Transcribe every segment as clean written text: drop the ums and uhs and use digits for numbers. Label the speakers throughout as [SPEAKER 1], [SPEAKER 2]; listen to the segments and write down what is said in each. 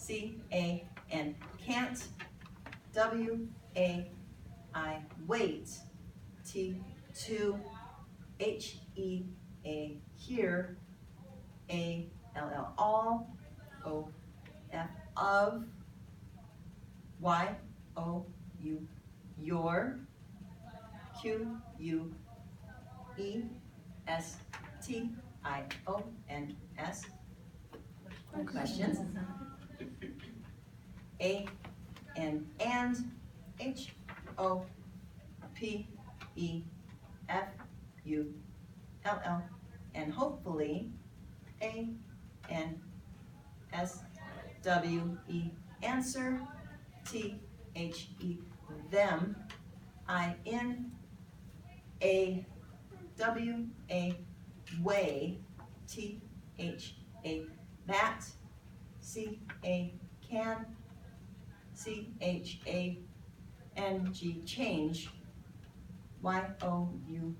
[SPEAKER 1] C-A-N, can't, W-A-I, wait, T-2-H-E-A, here, A-L-L, all, O-F, of, Y-O-U, your, Q-U-E-S-T-I-O-N-S, questions, A-N, and, H-O-P-E-F-U-L-L, and hopefully, A-N-S-W-E, answer, T-H-E, them, I-N-A-W-A, way, T-H-A, that, C-A, can, C-H-A-N-G, change, Y-O-U,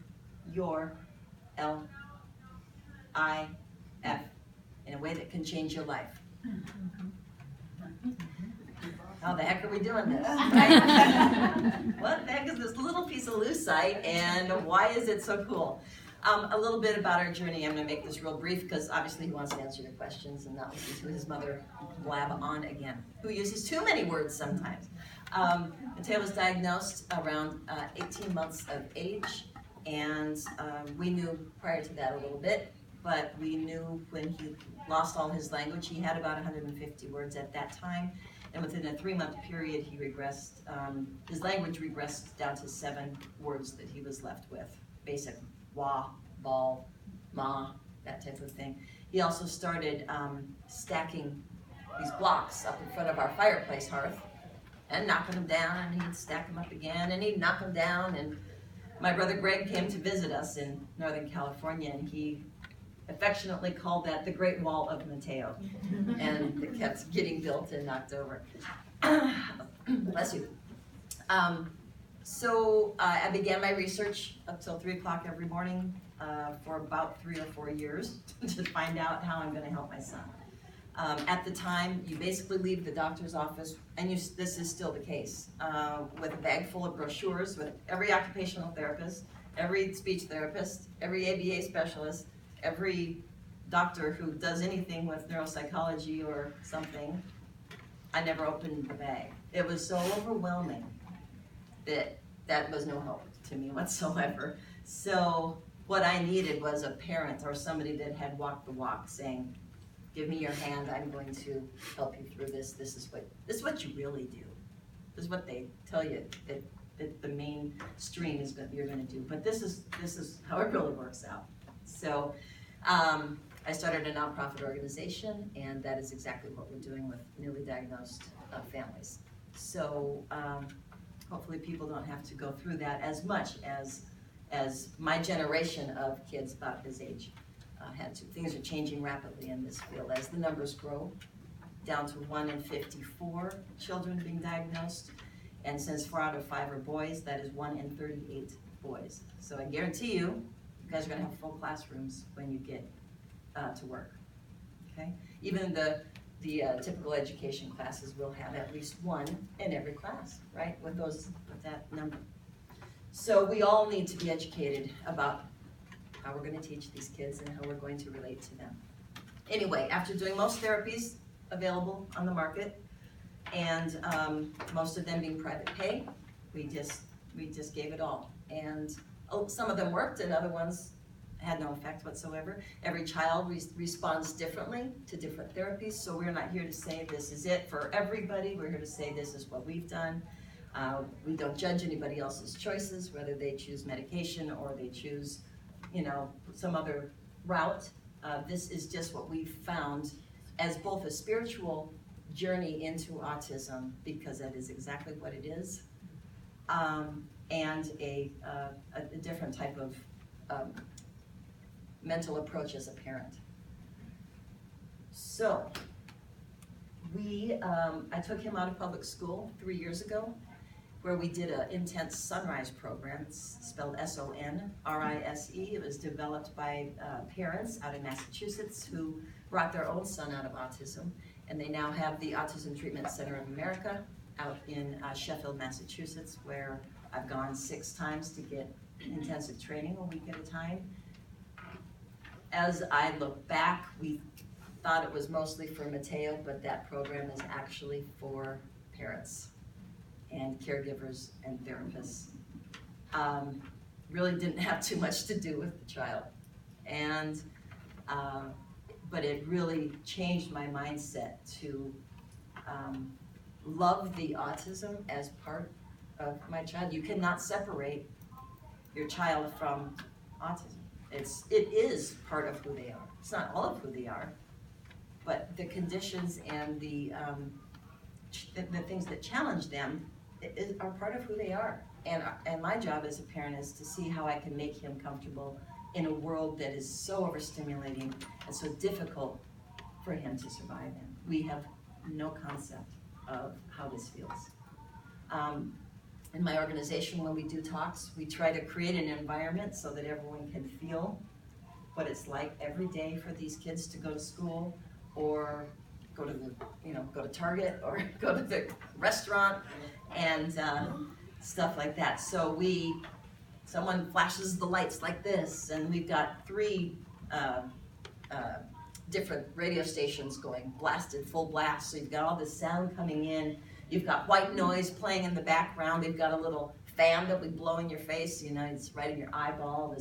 [SPEAKER 1] your, L-I-F, in a way that can change your life. How the heck are we doing this? Right? What the heck is this little piece of lucite, and why is it so cool? A little bit about our journey. I'm going to make this real brief because obviously he wants to answer your questions and not listen to his mother blab on again, who uses too many words sometimes. Matteo was diagnosed around 18 months of age, and we knew prior to that a little bit, but we knew when he lost all his language, he had about 150 words at that time, and within a 3-month period, he regressed, his language regressed down to 7 words that he was left with, basic wah, ball, ma, that type of thing. He also started stacking these blocks up in front of our fireplace hearth and knocking them down, and he'd stack them up again, and he'd knock them down. And my brother Greg came to visit us in Northern California, and he affectionately called that the Great Wall of Matteo, and it kept getting built and knocked over. Bless you. So I began my research up till 3 o'clock every morning for about 3 or 4 years to find out how I'm going to help my son. At the time, you basically leave the doctor's office, and this is still the case, with a bag full of brochures with every occupational therapist, every speech therapist, every ABA specialist, every doctor who does anything with neuropsychology or something. I never opened the bag. It was so overwhelming that was no help to me whatsoever. So what I needed was a parent or somebody that had walked the walk saying, give me your hand, I'm going to help you through this. This is what you really do. This is what they tell you that the mainstream is what you're going to do. But this is how it really works out. So I started a nonprofit organization, and that is exactly what we're doing with newly diagnosed families. So hopefully people don't have to go through that as much as my generation of kids about his age had to. Things are changing rapidly in this field as the numbers grow, down to 1 in 54 children being diagnosed, and since 4 out of 5 are boys, that is 1 in 38 boys. So I guarantee you guys are going to have full classrooms when you get to work. Okay, even the typical education classes will have at least 1 in every class, right? With that number. So we all need to be educated about how we're going to teach these kids and how we're going to relate to them. Anyway, after doing most therapies available on the market, and most of them being private pay, we just gave it all. And some of them worked, and other ones had no effect whatsoever. Every child responds differently to different therapies, so we're not here to say this is it for everybody. We're here to say this is what we've done. We don't judge anybody else's choices, whether they choose medication or they choose, some other route. This is just what we've found as both a spiritual journey into autism, because that is exactly what it is, and a different type of mental approach as a parent. So I took him out of public school 3 years ago, where we did an intense sunrise program. It's spelled S-O-N-R-I-S-E. It was developed by parents out of Massachusetts who brought their own son out of autism. And they now have the Autism Treatment Center of America out in Sheffield, Massachusetts, where I've gone 6 times to get intensive training a week at a time. As I look back, we thought it was mostly for Matteo, but that program is actually for parents and caregivers and therapists. Really didn't have too much to do with the child. And, but it really changed my mindset to love the autism as part of my child. You cannot separate your child from autism. It is part of who they are. It's not all of who they are, but the conditions and the things that challenge them are part of who they are. And my job as a parent is to see how I can make him comfortable in a world that is so overstimulating and so difficult for him to survive in. We have no concept of how this feels. In my organization, when we do talks, we try to create an environment so that everyone can feel what it's like every day for these kids to go to school or go to Target or go to the restaurant and stuff like that. So someone flashes the lights like this, and we've got 3 different radio stations going blasted, full blast. So you've got all this sound coming in. You've got white noise playing in the background. We've got a little fan that we blow in your face. You know, it's right in your eyeball.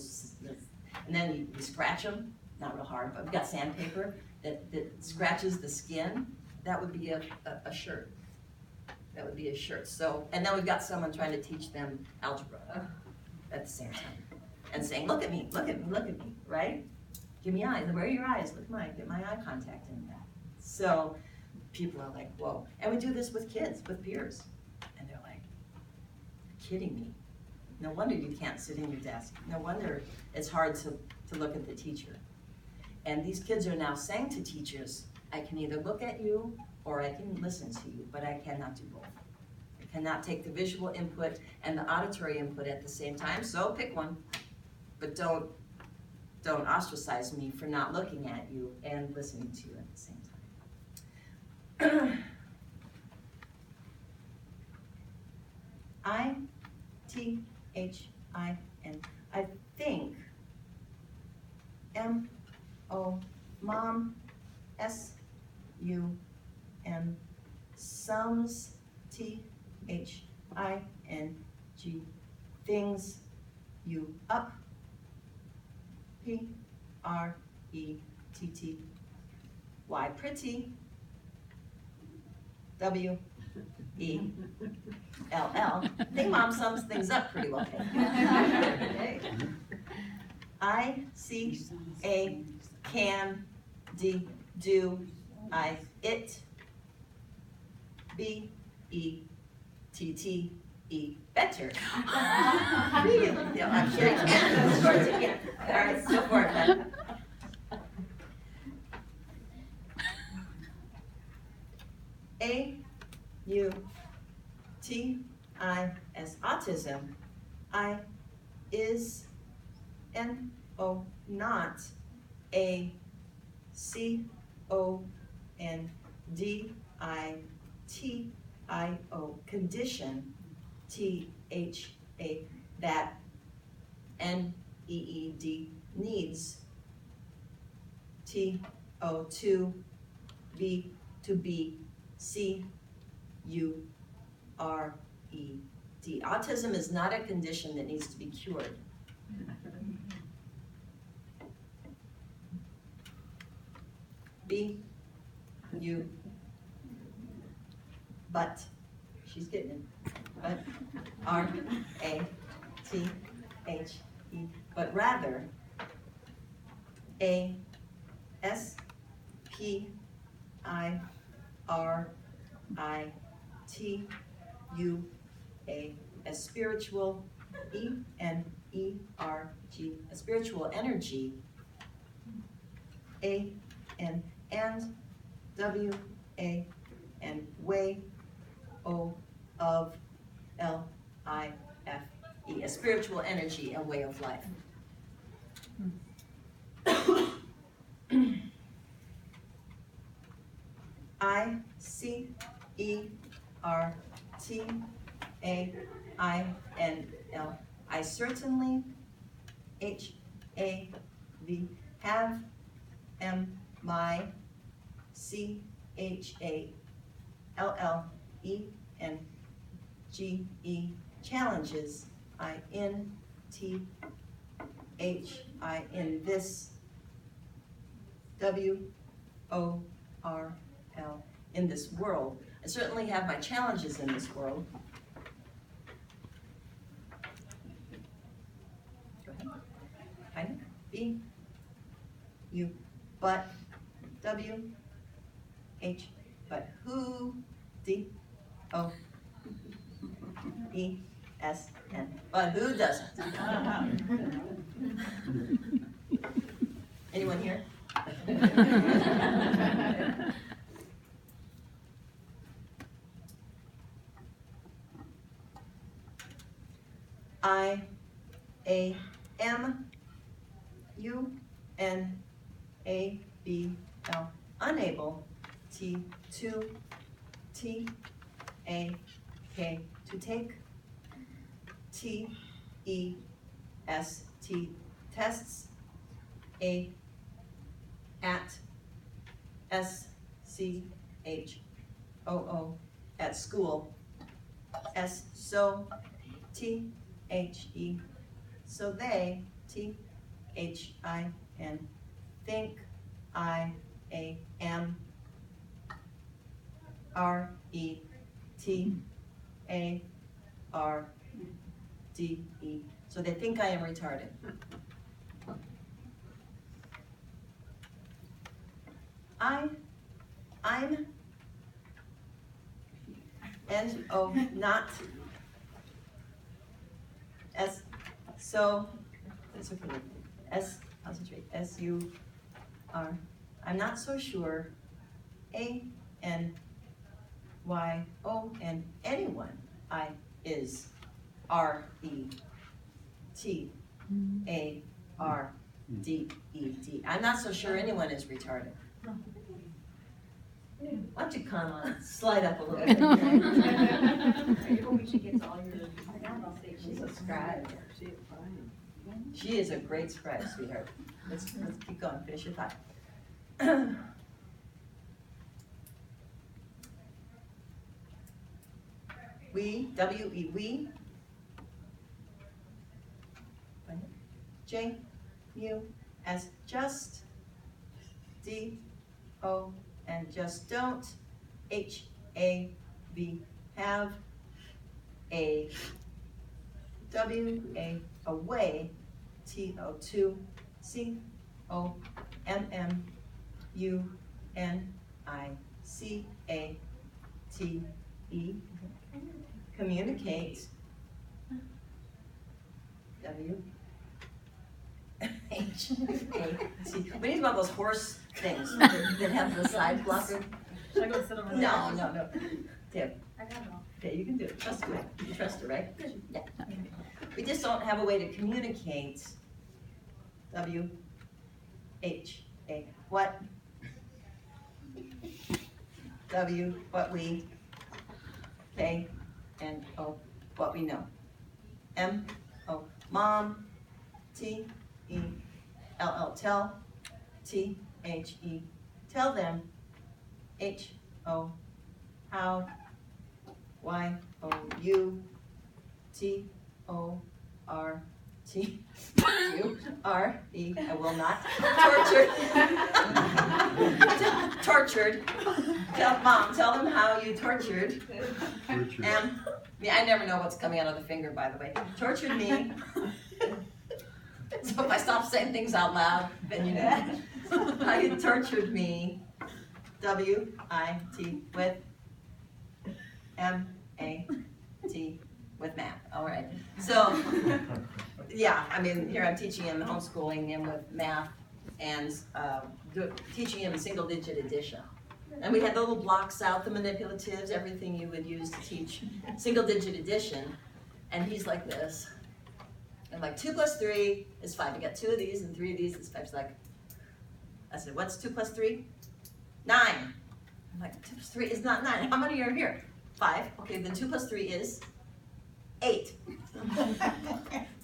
[SPEAKER 1] And then you scratch them, not real hard, but we've got sandpaper that scratches the skin. That would be a shirt. That would be a shirt. So, and then we've got someone trying to teach them algebra at the same time, and saying, "Look at me, look at me, look at me," right? Give me eyes. Where are your eyes? Look at mine. Get my eye contact in there. So people are like, "Whoa!" And we do this with kids, with peers, and they're like, "You're kidding me? No wonder you can't sit in your desk. No wonder it's hard to look at the teacher." And these kids are now saying to teachers, "I can either look at you or I can listen to you, but I cannot do both. I cannot take the visual input and the auditory input at the same time, so pick one. But don't ostracize me for not looking at you and listening to you at the same time." I-T-H-I-N. I think M-O, mom, S-U-M, sums, T-H-I-N-G, things you up, P-R-E-T-T-Y, pretty, W-E-L-L. I think mom sums things up pretty well. Okay. I-C-A, can, D, do, I, it, B-E-T-T-E, better. Really? Yeah, I'm sure you can. Of course you can. All right, go for it, then. A-U-T-I-S, autism. I is N-O, not A C-O-N-D-I-T-I-O, condition, T-H-A, that N-E-E-D, needs, T-O, to be, C-U-R-E-D. Autism is not a condition that needs to be cured. B, U, but, she's getting it, but, R, A, T, H, E, but rather, A, S, P, I, R, I, T, U, A, a spiritual, E, N, E, R, G, a spiritual energy, A, N, and, W, A, and way, O, of, L, I, F, E, a spiritual energy, a way of life. I C-E-R-T-A-I-N-L. I certainly, H-A-V, have, am, my, C-H-A-L-L-E-N-G-E, challenges, I-N-T-H-I, in this, W-O-R-L, in this world. I certainly have my challenges in this world. Go ahead. Kind of. B, U, but, W, H, but who, D, O, E, S, N. But who doesn't? Anyone here? I, A, M, U, N, A, B, L, unable, T, to, T, A, K, to take, T, E, S, T, tests, A, at, S, C, H, O, O, at school, S, so, T, H, E, so they, T, H, I, N, think, I, A, am, R, E, T, A, R, D, E, so they think I am retarded. I'm, N, O, not, S, so, that's okay, S, concentrate, S, U, R, I'm not so sure, A, N, Y, O, and anyone, I, is, R, E, T, A, R, D, E, D. I'm not so sure anyone is retarded. Why don't you come on, slide up a little bit. She's a scribe. She is a great scribe, sweetheart. Let's keep going, finish your thought. We, W-E, we. J, U, S, just. D, O, and just don't. H, A, V, have. A, W, A, away. T, O, to. C, O, M, M, U, N, I, C, A, T, E. Communicate. W, H, A, T. We need one of those horse things that have the side blocker.
[SPEAKER 2] Should I go sit over there?
[SPEAKER 1] No. Tip.
[SPEAKER 2] I got it all.
[SPEAKER 1] Okay, you can do it. Trust her. You trust her, right? Yeah. We just don't have a way to communicate. W, H, A, what? W, what we. K, and O, what we know. M, O, mom. T, E, L, L, tell. T, H, E, tell them. H, O, how. Y, O, U. T, O, R, T, U, R, E, I will not. Tortured. Tortured. Tell them how you tortured. M, yeah, I never know what's coming out of the finger, by the way. Tortured me. So if I stop saying things out loud, then you know. How you tortured me. W, I, T, with. M, A, T, with math. All right. So, yeah, I mean, here I'm teaching him, homeschooling him with math and teaching him single-digit addition. And we had the little blocks out, the manipulatives, everything you would use to teach single-digit addition. And he's like this. And like 2 plus 3 is 5. You got 2 of these and 3 of these is 5. It's like, I said, what's 2 plus 3? 9. I'm like, 2 plus 3 is not 9. How many are here? 5. Okay, then 2 plus 3 is 8.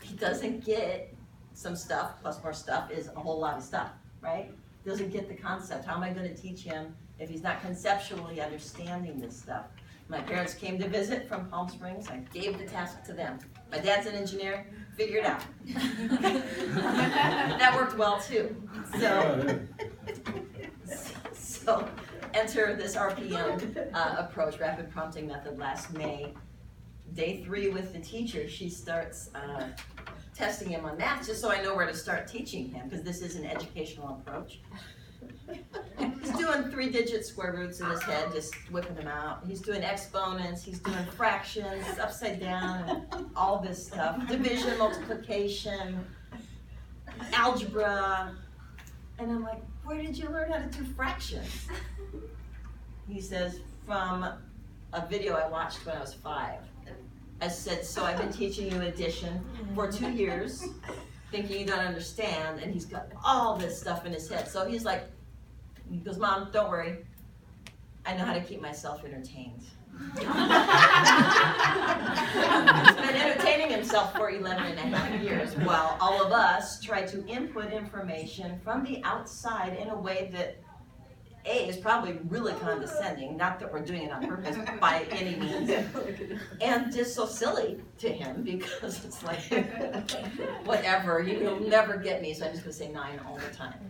[SPEAKER 1] He doesn't get some stuff, plus more stuff is a whole lot of stuff, right? Doesn't get the concept. How am I going to teach him if he's not conceptually understanding this stuff? My parents came to visit from Palm Springs. I gave the task to them. My dad's an engineer. Figure it out. That worked well too. So enter this RPM approach, rapid prompting method, last May. Day 3 with the teacher, she starts testing him on math just so I know where to start teaching him, because this is an educational approach. He's doing 3-digit square roots in his head, just whipping them out. He's doing exponents, he's doing fractions, upside down, and all this stuff. Division, multiplication, algebra. And I'm like, where did you learn how to do fractions? He says, from a video I watched when I was 5. I said, so I've been teaching you addition for 2 years, thinking you don't understand, and he's got all this stuff in his head. So he's like, he goes, Mom, don't worry. I know how to keep myself entertained. He's been entertaining himself for 11.5 years, while all of us try to input information from the outside in a way that A, is probably really condescending, not that we're doing it on purpose by any means, and just so silly to him, because it's like, whatever, you'll never get me, so I'm just going to say 9 all the time.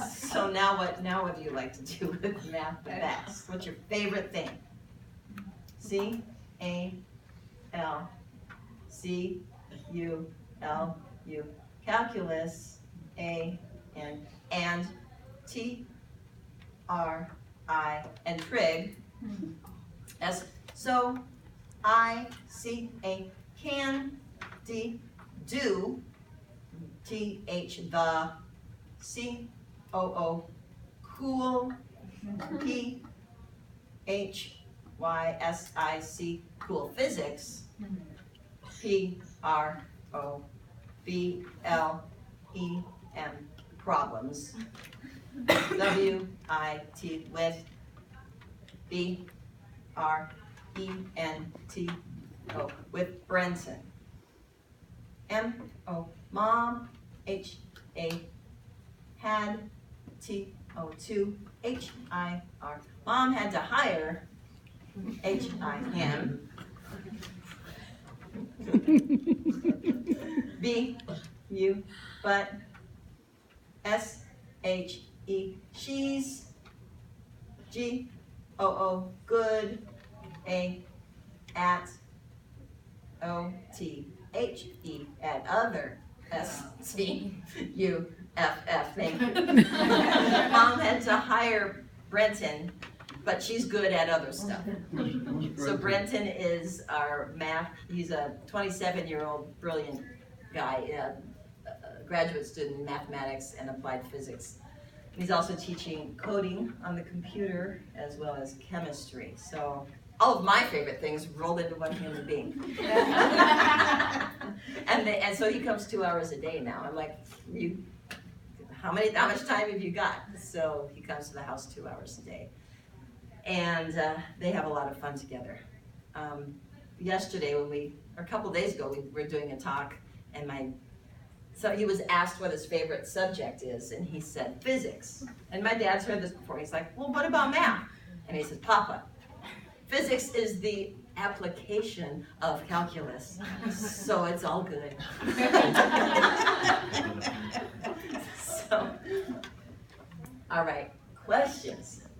[SPEAKER 1] So now what do you like to do with math the best? What's your favorite thing? C-A-L-C-U-L-U. Calculus, and T-R-I, and trig, S. So I-C-A, can, D, do, T-H, the, C-O-O, cool, P-H-Y-S-I-C, cool, physics, P-R-O-B-L-E-M, problems, W-I-T, with, B-R-E-N-T-O, with Brenton, M-O, mom, H-A, had, T-O-2, H-I-R, mom had to hire, H-I, him, B, you, but, S-H-E, she's, G-O-O, good, A, at, O-T-H-E, at other, S-C-U-F-F, thank you. Mom had to hire Brenton, but she's good at other stuff. So Brenton is our math, he's a 27-year-old brilliant guy, graduate student in mathematics and applied physics. He's also teaching coding on the computer as well as chemistry. So all of my favorite things rolled into one human being. and so he comes 2 hours a day now. I'm like, how much time have you got? So he comes to the house 2 hours a day. And they have a lot of fun together. Yesterday, or a couple days ago, we were doing a talk, and so he was asked what his favorite subject is, and he said physics. And my dad's heard this before. He's like, well, what about math? And he says, Papa, physics is the application of calculus, so it's all good. So, all right, questions?